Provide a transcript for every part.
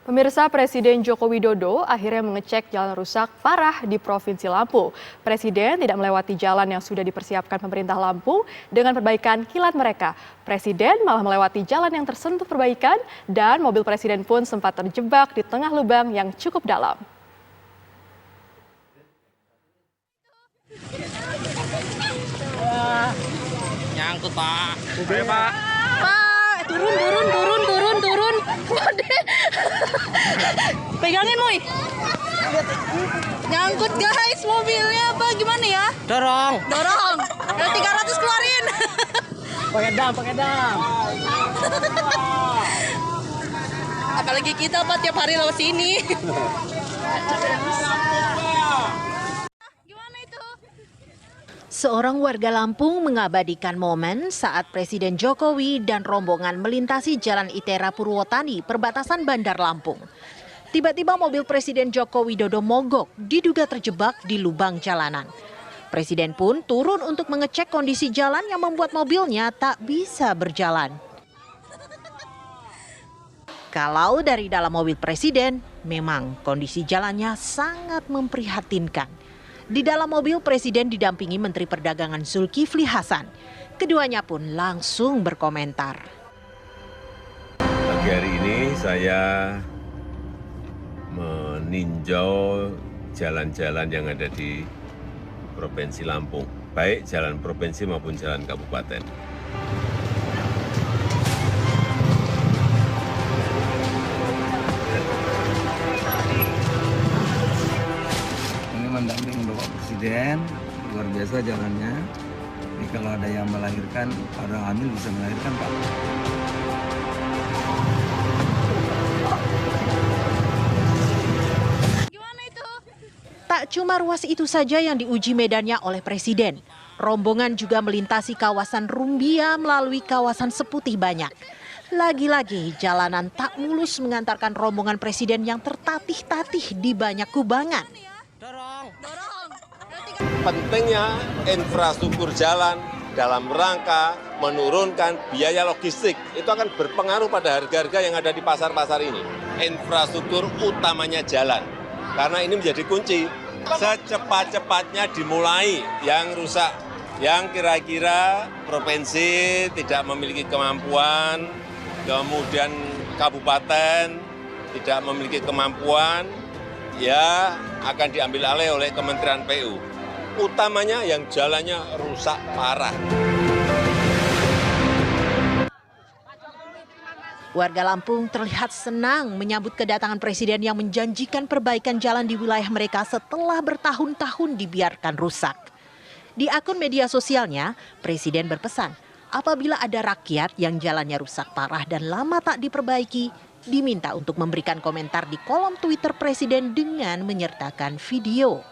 Pemirsa, Presiden Joko Widodo akhirnya mengecek jalan rusak parah di Provinsi Lampung. Presiden tidak melewati jalan yang sudah dipersiapkan pemerintah Lampung dengan perbaikan kilat mereka. Presiden malah melewati jalan yang tersentuh perbaikan dan mobil Presiden pun sempat terjebak di tengah lubang yang cukup dalam. Nyangkut, Pak. Ayo, Pak. Pak, turun. Waduh. Pegangin, Moy. Nyangkut, guys, mobilnya. Apa gimana ya? Dorong. Ada 300 keluarin. Pakai dam. Apalagi kita, Pak, tiap hari lewat sini. Seorang warga Lampung mengabadikan momen saat Presiden Jokowi dan rombongan melintasi Jalan Itera Purwotani, perbatasan Bandar Lampung. Tiba-tiba mobil Presiden Joko Widodo mogok, diduga terjebak di lubang jalanan. Presiden pun turun untuk mengecek kondisi jalan yang membuat mobilnya tak bisa berjalan. Kalau dari dalam mobil Presiden, memang kondisi jalannya sangat memprihatinkan. Di dalam mobil, Presiden didampingi Menteri Perdagangan Zulkifli Hasan. Keduanya pun langsung berkomentar. Pagi hari ini saya meninjau jalan-jalan yang ada di Provinsi Lampung, baik jalan provinsi maupun jalan kabupaten. Mendamping Bapak Presiden, luar biasa jalannya. Ini kalau ada yang melahirkan, orang hamil bisa melahirkan, Pak. Tak cuma ruas itu saja yang diuji medannya oleh Presiden. Rombongan juga melintasi kawasan Rumbia melalui kawasan Seputih Banyak. Lagi-lagi jalanan tak mulus mengantarkan rombongan Presiden yang tertatih-tatih di banyak kubangan. Pentingnya infrastruktur jalan dalam rangka menurunkan biaya logistik. Itu akan berpengaruh pada harga-harga yang ada di pasar-pasar ini. Infrastruktur utamanya jalan, karena ini menjadi kunci. Secepat-cepatnya dimulai yang rusak, yang kira-kira provinsi tidak memiliki kemampuan, kemudian kabupaten tidak memiliki kemampuan, ya akan diambil alih oleh Kementerian PU. Utamanya yang jalannya rusak parah. Warga Lampung terlihat senang menyambut kedatangan Presiden yang menjanjikan perbaikan jalan di wilayah mereka setelah bertahun-tahun dibiarkan rusak. Di akun media sosialnya, Presiden berpesan, apabila ada rakyat yang jalannya rusak parah dan lama tak diperbaiki, diminta untuk memberikan komentar di kolom Twitter Presiden dengan menyertakan video.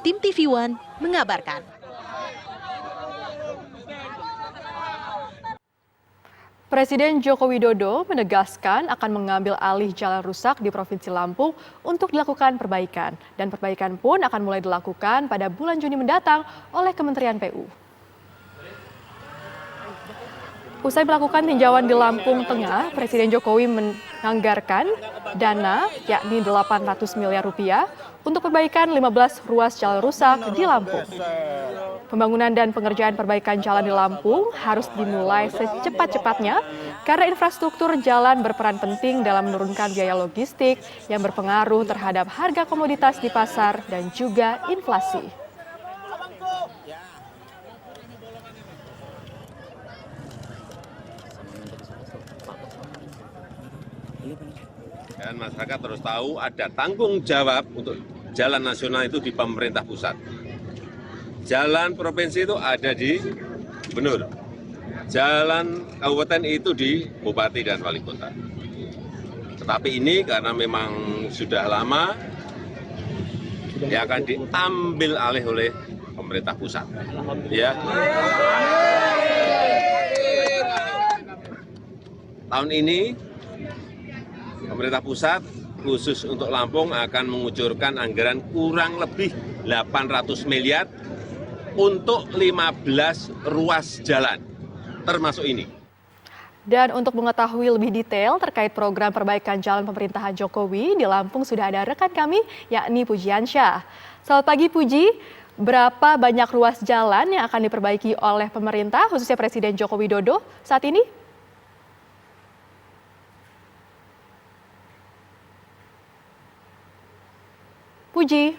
Tim TV One mengabarkan. Presiden Joko Widodo menegaskan akan mengambil alih jalan rusak di Provinsi Lampung untuk dilakukan perbaikan. Dan perbaikan pun akan mulai dilakukan pada bulan Juni mendatang oleh Kementerian PU. Usai melakukan tinjauan di Lampung Tengah, Presiden Jokowi menganggarkan dana yakni 800 miliar rupiah untuk perbaikan 15 ruas jalan rusak di Lampung. Pembangunan dan pengerjaan perbaikan jalan di Lampung harus dimulai secepat-cepatnya karena infrastruktur jalan berperan penting dalam menurunkan biaya logistik yang berpengaruh terhadap harga komoditas di pasar dan juga inflasi. Dan masyarakat harus tahu ada tanggung jawab untuk jalan nasional itu di pemerintah pusat. Jalan provinsi itu ada di gubernur. Jalan kabupaten itu di bupati dan wali kota. Tetapi ini karena memang sudah lama, ya akan diambil alih oleh pemerintah pusat. Ya. Tahun ini pemerintah pusat khusus untuk Lampung akan mengucurkan anggaran kurang lebih 800 miliar untuk 15 ruas jalan, termasuk ini. Dan untuk mengetahui lebih detail terkait program perbaikan jalan pemerintahan Jokowi di Lampung sudah ada rekan kami yakni Pujiansyah. Selamat pagi Puji, berapa banyak ruas jalan yang akan diperbaiki oleh pemerintah khususnya Presiden Joko Widodo saat ini? Puji,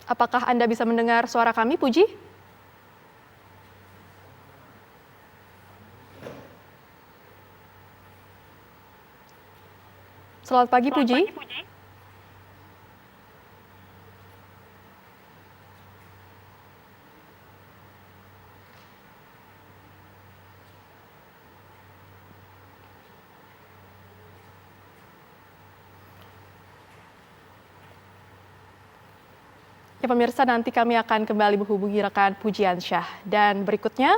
apakah Anda bisa mendengar suara kami Puji? Selamat pagi, Puji. Ya pemirsa, nanti kami akan kembali menghubungi rekan Pujiansyah. Dan berikutnya,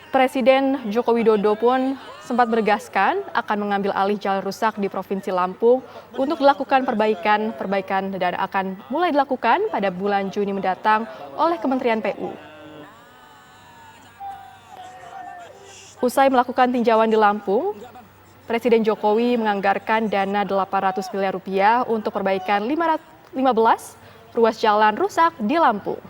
Presiden Joko Widodo pun sempat menegaskan akan mengambil alih jalan rusak di Provinsi Lampung untuk dilakukan perbaikan dan akan mulai dilakukan pada bulan Juni mendatang oleh Kementerian PU. Usai melakukan tinjauan di Lampung, Presiden Jokowi menganggarkan dana 800 miliar rupiah untuk perbaikan 15 ruas jalan rusak di Lampung.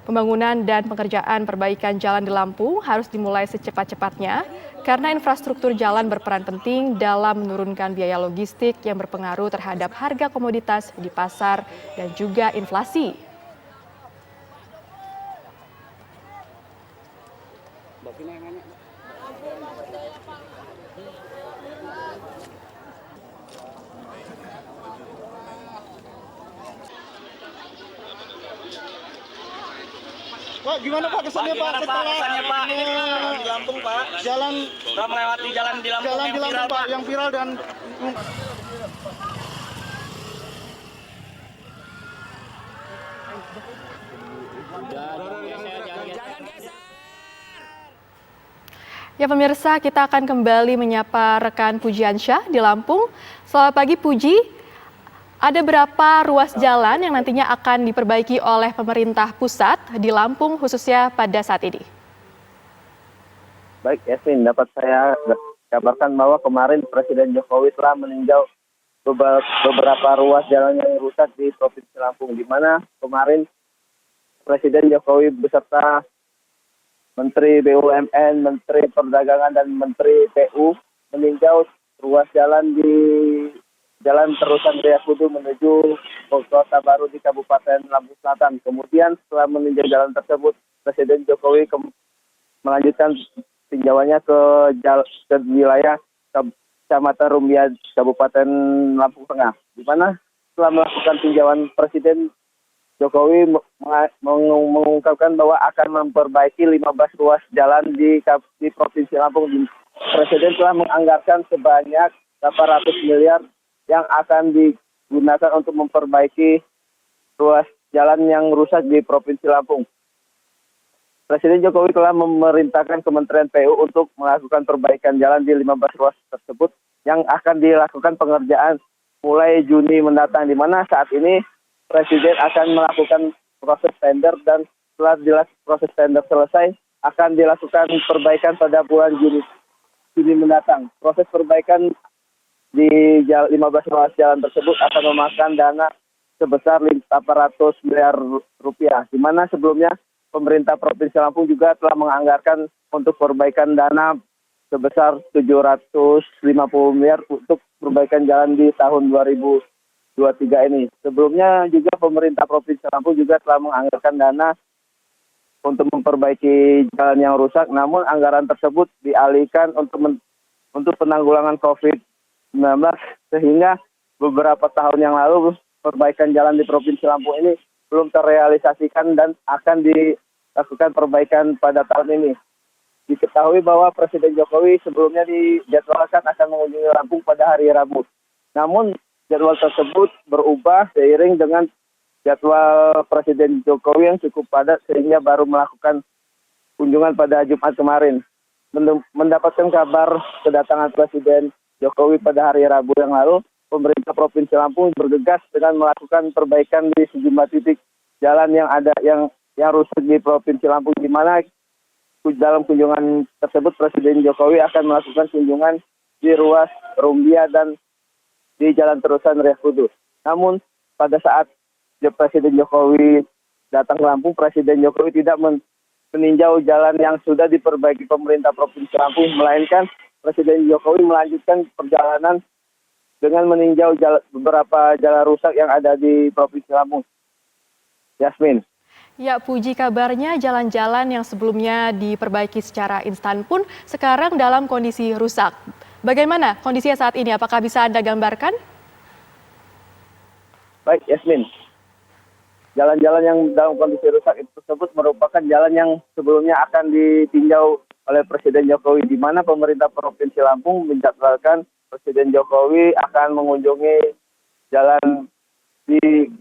Pembangunan dan pengerjaan perbaikan jalan di Lampung harus dimulai secepat-cepatnya karena infrastruktur jalan berperan penting dalam menurunkan biaya logistik yang berpengaruh terhadap harga komoditas di pasar dan juga inflasi. Pak, gimana Pak kesannya Pak setelah di Lampung Pak? jalan Udah melewati jalan di Lampung jalan yang di Lampung viral, Pak yang viral dan Ya pemirsa, kita akan kembali menyapa rekan Pujiansyah di Lampung. Selamat pagi Puji, ada berapa ruas jalan yang nantinya akan diperbaiki oleh pemerintah pusat di Lampung khususnya pada saat ini? Baik, Yasmin, dapat saya kabarkan bahwa kemarin Presiden Jokowi telah meninjau beberapa ruas jalan yang rusak di Provinsi Lampung, di mana kemarin Presiden Jokowi beserta Menteri BUMN, Menteri Perdagangan, dan Menteri PU meninjau ruas jalan di Jalan Terusan Jaya Kudu menuju Kota Baru di Kabupaten Lampung Selatan. Kemudian setelah meninjau jalan tersebut, Presiden Jokowi melanjutkan tinjauannya ke wilayah Kecamatan Rumbia, Kabupaten Lampung Tengah, di mana setelah melakukan tinjauan Presiden Jokowi mengungkapkan bahwa akan memperbaiki 15 ruas jalan di Provinsi Lampung. Presiden telah menganggarkan sebanyak 800 miliar yang akan digunakan untuk memperbaiki ruas jalan yang rusak di Provinsi Lampung. Presiden Jokowi telah memerintahkan Kementerian PU untuk melakukan perbaikan jalan di 15 ruas tersebut yang akan dilakukan pengerjaan mulai Juni mendatang, di mana saat ini Presiden akan melakukan proses tender dan setelah proses tender selesai akan dilakukan perbaikan pada bulan Juni mendatang. Proses perbaikan di 15 ruas jalan tersebut akan memakan dana sebesar 800 miliar rupiah, di mana sebelumnya pemerintah Provinsi Lampung juga telah menganggarkan untuk perbaikan dana sebesar 750 miliar untuk perbaikan jalan di tahun 2023 ini. Sebelumnya juga pemerintah Provinsi Lampung juga telah menganggarkan dana untuk memperbaiki jalan yang rusak, namun anggaran tersebut dialihkan untuk penanggulangan COVID-19, sehingga beberapa tahun yang lalu perbaikan jalan di Provinsi Lampung ini belum terrealisasikan dan akan dilakukan perbaikan pada tahun ini. Diketahui bahwa Presiden Jokowi sebelumnya dijadwalkan akan mengunjungi Lampung pada hari Rabu. Namun jadwal tersebut berubah seiring dengan jadwal Presiden Jokowi yang cukup padat sehingga baru melakukan kunjungan pada Jumat kemarin. Mendapatkan kabar kedatangan Presiden Jokowi pada hari Rabu yang lalu, pemerintah Provinsi Lampung bergegas dengan melakukan perbaikan di sejumlah titik jalan yang ada yang rusak di Provinsi Lampung, di mana dalam kunjungan tersebut Presiden Jokowi akan melakukan kunjungan di ruas Rumbia dan di Jalan Terusan Riah Kudus. Namun pada saat Presiden Jokowi datang ke Lampung, Presiden Jokowi tidak meninjau jalan yang sudah diperbaiki pemerintah Provinsi Lampung, melainkan Presiden Jokowi melanjutkan perjalanan dengan meninjau beberapa jalan rusak yang ada di Provinsi Lampung. Yasmin. Ya, Puji, kabarnya jalan-jalan yang sebelumnya diperbaiki secara instan pun sekarang dalam kondisi rusak. Bagaimana kondisinya saat ini? Apakah bisa Anda gambarkan? Baik, Yasmin. Jalan-jalan yang dalam kondisi rusak itu tersebut merupakan jalan yang sebelumnya akan ditinjau oleh Presiden Jokowi, di mana pemerintah Provinsi Lampung menjadwalkan Presiden Jokowi akan mengunjungi jalan di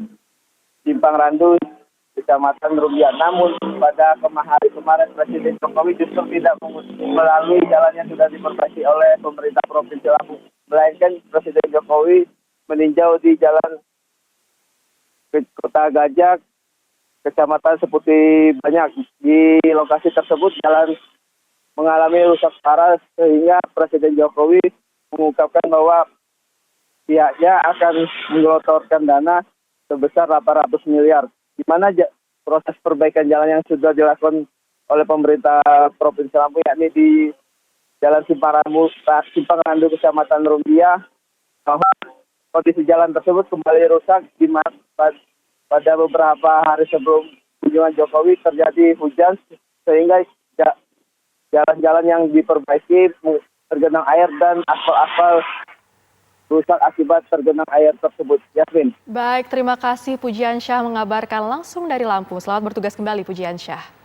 Simpang Randu, Kecamatan Rumbia. Namun pada hari kemarin Presiden Jokowi justru tidak melalui jalan yang sudah diperbaiki oleh pemerintah Provinsi Lampung, melainkan Presiden Jokowi meninjau di jalan Kota Gajah, Kecamatan Seputi Banyak. Di lokasi tersebut jalan mengalami rusak parah sehingga Presiden Jokowi mengungkapkan bahwa pihaknya akan menggelontorkan dana sebesar 800 miliar. Di mana proses perbaikan jalan yang sudah dilakukan oleh pemerintah Provinsi Lampung, yakni di Jalan Simpang Randu Kecamatan Rumbia, bahwa kondisi jalan tersebut kembali rusak di pada beberapa hari sebelum kunjungan Jokowi terjadi hujan sehingga jalan-jalan yang diperbaiki tergenang air dan aspal-aspal rusak akibat tergenang air tersebut. Yasmin. Baik, terima kasih Pujiansyah mengabarkan langsung dari Lampung. Selamat bertugas kembali Pujiansyah.